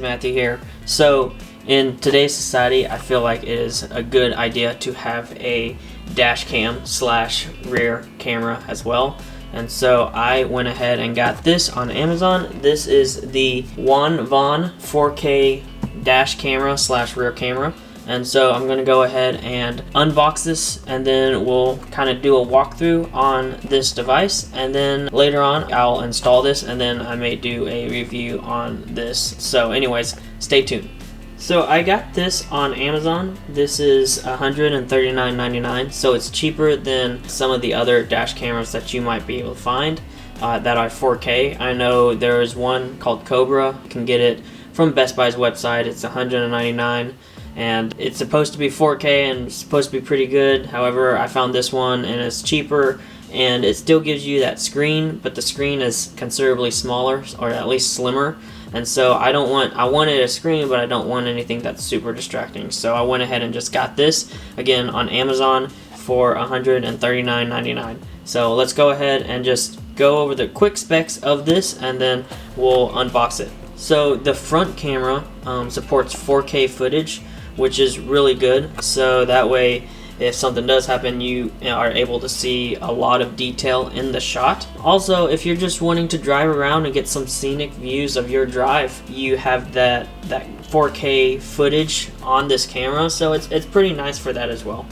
Matthew here. So in today's society, I feel like it is a good idea to have a dash cam slash rear camera as well. And so I went ahead and got this on Amazon. This is the WonVon 4K dash camera slash rear camera. And so I'm going to go ahead and unbox this, and then we'll kind of do a walkthrough on this device, and then later on I'll install this, and then I may do a review on this. So anyways, stay tuned. So I got this on Amazon. This is $139.99, so it's cheaper than some of the other dash cameras that you might be able to find that are 4K. I know there is one called Cobra. You can get it from Best Buy's website. It's $199. And it's supposed to be 4K and it's supposed to be pretty good. However, I found this one and it's cheaper, and it still gives you that screen, but the screen is considerably smaller, or at least slimmer. And so I wanted a screen, but I don't want anything that's super distracting. So I went ahead and just got this again on Amazon for $139.99. So let's go ahead and just go over the quick specs of this, and then we'll unbox it. So the front camera supports 4K footage, which is really good. So that way, if something does happen, you are able to see a lot of detail in the shot. Also, if you're just wanting to drive around and get some scenic views of your drive, you have that 4K footage on this camera, so it's pretty nice for that as well.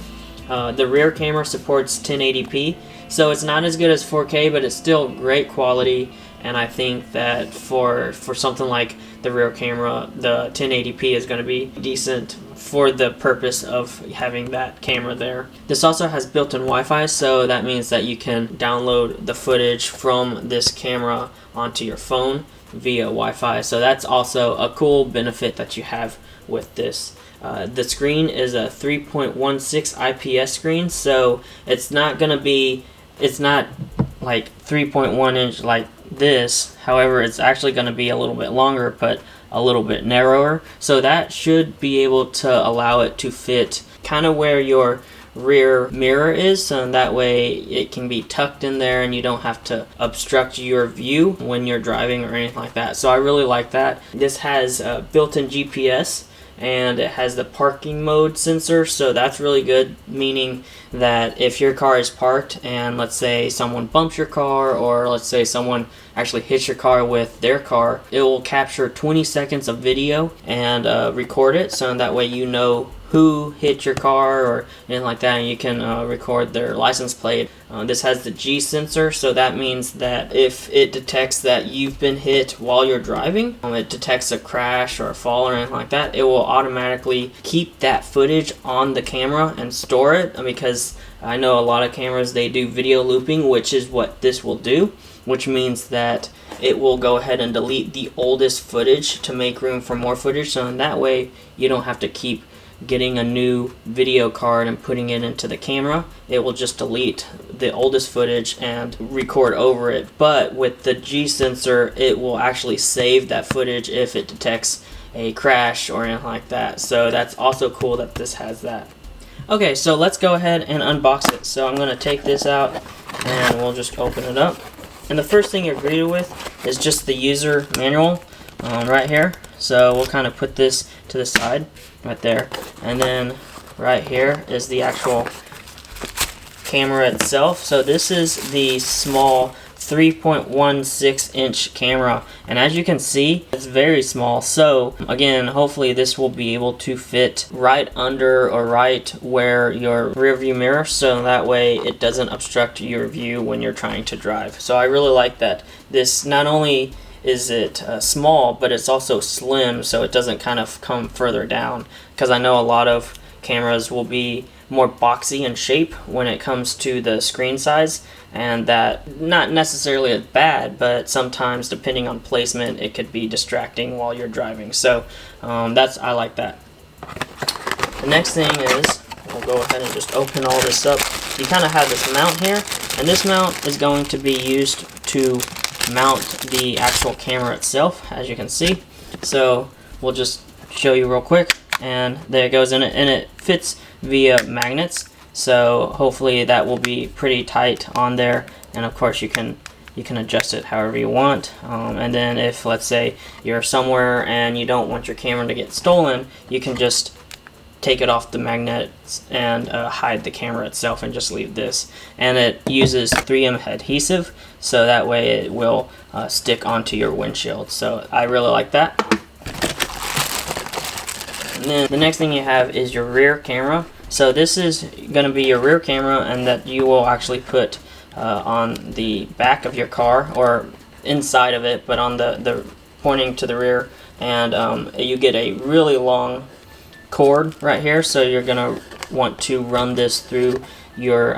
The rear camera supports 1080p, so it's not as good as 4K, but it's still great quality. And I think that for something like the rear camera, the 1080p is going to be decent for the purpose of having that camera there. This also has built-in Wi-Fi, so that means that you can download the footage from this camera onto your phone via Wi-Fi. So that's also a cool benefit that you have with this. The screen is a 3.16 IPS screen, so it's not like 3.1 inch like this. However, it's actually going to be a little bit longer, but a little bit narrower. So that should be able to allow it to fit kind of where your rear mirror is, so that way it can be tucked in there and you don't have to obstruct your view when you're driving or anything like that. So I really like that. This has built-in GPS, and it has the parking mode sensor, so that's really good, meaning that if your car is parked and let's say someone bumps your car, or let's say someone actually hits your car with their car, it will capture 20 seconds of video and record it, so that way you know who hit your car or anything like that, and you can record their license plate. This has the G sensor, so that means that if it detects that you've been hit while you're driving, it detects a crash or a fall or anything like that, it will automatically keep that footage on the camera and store it, because I know a lot of cameras, they do video looping, which is what this will do, which means that it will go ahead and delete the oldest footage to make room for more footage, so in that way you don't have to keep getting a new video card and putting it into the camera. It will just delete the oldest footage and record over it. But with the G sensor, it will actually save that footage if it detects a crash or anything like that. So that's also cool that this has that. Okay, so let's go ahead and unbox it. So I'm going to take this out and we'll just open it up. And the first thing you're greeted with is just the user manual right here. So we'll kind of put this to the side right there, and then right here is the actual camera itself. So this is the small 3.16 inch camera, and as you can see, it's very small. So again, hopefully this will be able to fit right under or right where your rear view mirror, so that way it doesn't obstruct your view when you're trying to drive. So I really like that this not only is it small, but it's also slim, so it doesn't kind of come further down, because I know a lot of cameras will be more boxy in shape when it comes to the screen size, and that not necessarily is bad, but sometimes depending on placement it could be distracting while you're driving. So I like that. The next thing is, we'll go ahead and just open all this up. You kind of have this mount here, and this mount is going to be used to mount the actual camera itself, as you can see. So we'll just show you real quick, and there it goes in it, and it fits via magnets, so hopefully that will be pretty tight on there. And of course you can you can adjust it however you want. And then if, let's say, you're somewhere and you don't want your camera to get stolen, you can just take it off the magnets and hide the camera itself and just leave this. And it uses 3M adhesive, so that way it will stick onto your windshield. So I really like that. And then the next thing you have is your rear camera. So this is going to be your rear camera, and that you will actually put on the back of your car, or inside of it, but on the pointing to the rear. And you get a really long cord right here, so you're gonna want to run this through your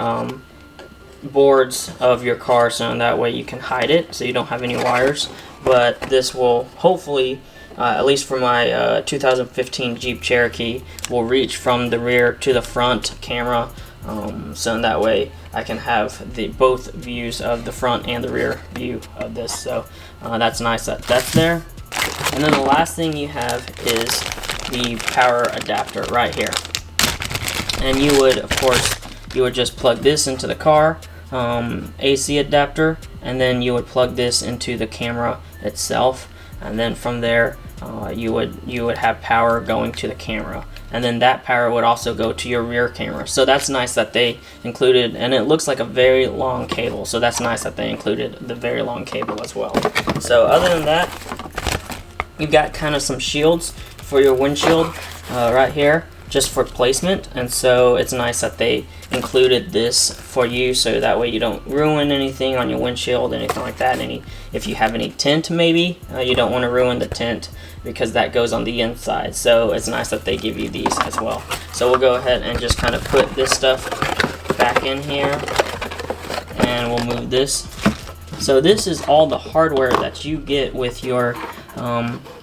boards of your car, so that way you can hide it so you don't have any wires. But this will hopefully, at least for my 2015 Jeep Cherokee, will reach from the rear to the front camera, so that way I can have both views of the front and the rear view of this. So that's nice that that's there. And then the last thing you have is the power adapter right here. And you would, of course, you would just plug this into the car, AC adapter, and then you would plug this into the camera itself, and then from there you would have power going to the camera, and then that power would also go to your rear camera. So that's nice that they included, and it looks like a very long cable, so that's nice that they included the very long cable as well. So other than that, you've got kind of some shields for your windshield right here, just for placement. And so it's nice that they included this for you, so that way you don't ruin anything on your windshield, anything like that. If you have any tint, maybe you don't want to ruin the tint, because that goes on the inside. So it's nice that they give you these as well. So we'll go ahead and just kind of put this stuff back in here, and we'll move this. So this is all the hardware that you get with your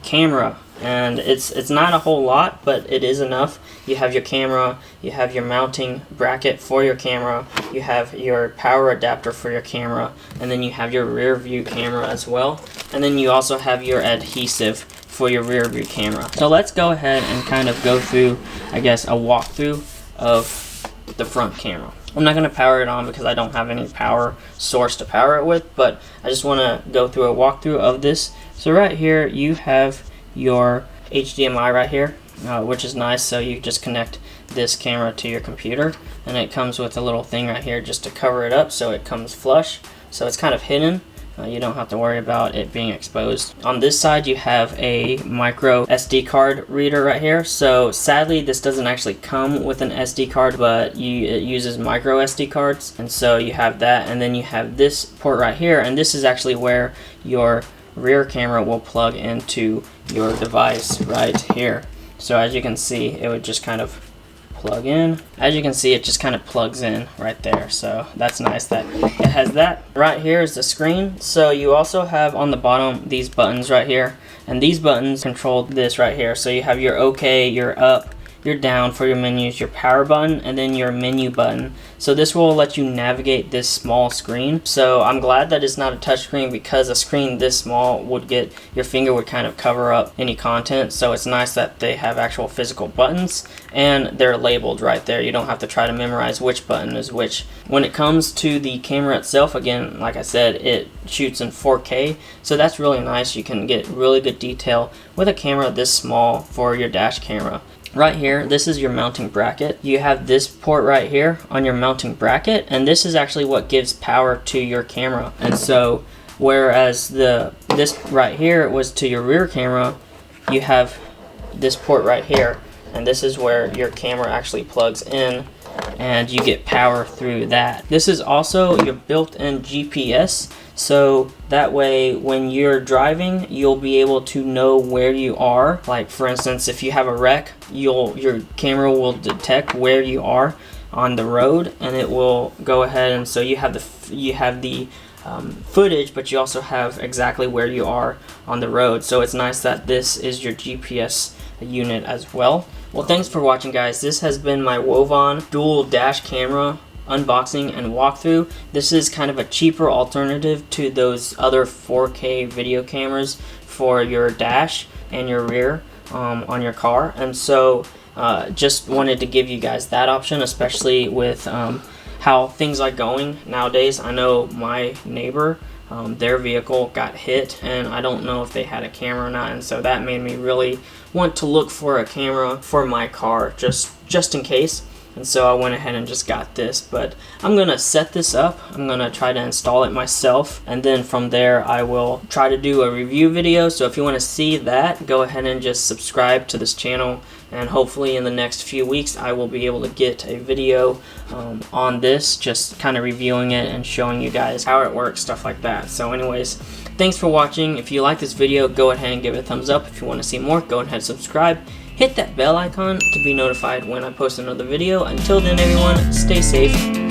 camera, and it's not a whole lot, but it is enough. You have your camera, you have your mounting bracket for your camera, you have your power adapter for your camera, and then you have your rear view camera as well, and then you also have your adhesive for your rear view camera. So let's go ahead and kind of go through, I guess, a walkthrough of the front camera. I'm not going to power it on because I don't have any power source to power it with, but I just want to go through a walkthrough of this. So right here you have your HDMI right here, which is nice. So you just connect this camera to your computer, and it comes with a little thing right here just to cover it up, so it comes flush, so it's kind of hidden. You don't have to worry about it being exposed. On this side you have a micro SD card reader right here. So sadly this doesn't actually come with an SD card, but it uses micro SD cards, and so you have that. And then you have this port right here, and this is actually where your rear camera will plug into your device right here. So as you can see, it would just kind of plug in. As you can see, it just kind of plugs in right there, so that's nice that it has that. Right here is the screen. So you also have on the bottom these buttons right here, and these buttons control this right here. So you have your OK, your up, your down for your menus, your power button, and then your menu button. So this will let you navigate this small screen. So I'm glad that it's not a touch screen, because a screen this small would get, your finger would kind of cover up any content. So it's nice that they have actual physical buttons, and they're labeled right there. You don't have to try to memorize which button is which. When it comes to the camera itself, again, like I said, it shoots in 4K, so that's really nice. You can get really good detail with a camera this small for your dash camera. Right here, this is your mounting bracket. You have this port right here on your mounting bracket, and this is actually what gives power to your camera. And so whereas this right here was to your rear camera, you have this port right here, and this is where your camera actually plugs in, and you get power through that. This is also your built-in GPS, so that way when you're driving, you'll be able to know where you are. Like for instance, if you have a wreck, your camera will detect where you are on the road, and it will go ahead, and so you have the footage, but you also have exactly where you are on the road. So it's nice that this is your GPS unit as well. Well, thanks for watching, guys. This has been my WonVon dual dash camera unboxing and walkthrough. This is kind of a cheaper alternative to those other 4K video cameras for your dash and your rear on your car, and so just wanted to give you guys that option, especially with how things are going nowadays. I know my neighbor, their vehicle got hit, and I don't know if they had a camera or not, and so that made me really want to look for a camera for my car just in case. And so I went ahead and just got this, but I'm gonna set this up. I'm gonna try to install it myself, and then from there I will try to do a review video. So if you want to see that, go ahead and just subscribe to this channel, and hopefully in the next few weeks I will be able to get a video on this, just kind of reviewing it and showing you guys how it works, stuff like that. So anyways, thanks for watching. If you like this video, go ahead and give it a thumbs up. If you want to see more, go ahead and subscribe. Hit that bell icon to be notified when I post another video. Until then, everyone, stay safe.